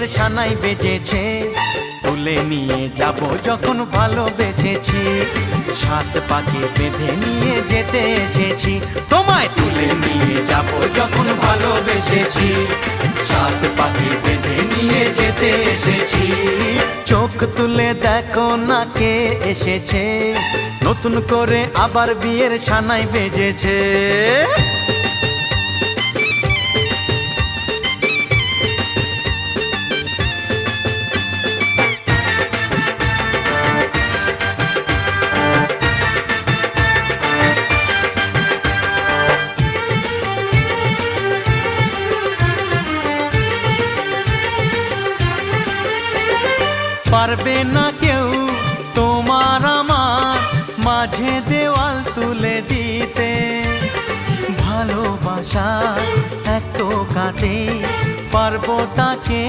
বিয়ের সানাই বেজেছে, তুলে নিয়ে যাব যখন ভালোবেসেছি। সাত পাকে বেঁধে নিয়ে যেতে এসেছি, তোমায় তুলে নিয়ে যাব যখন ভালোবেসেছি। সাত পাকে বেঁধে নিয়ে যেতে এসেছি। চোখ তুলে দেখো না কে এসেছে, নতুন করে আবার বিয়ের সানাই বেজেছে। পারবে না কেউ তোমার আমার মাঝে দেওয়াল তুলে দিতে। ভালোবাসা এক টোকাতে পারবো তাকে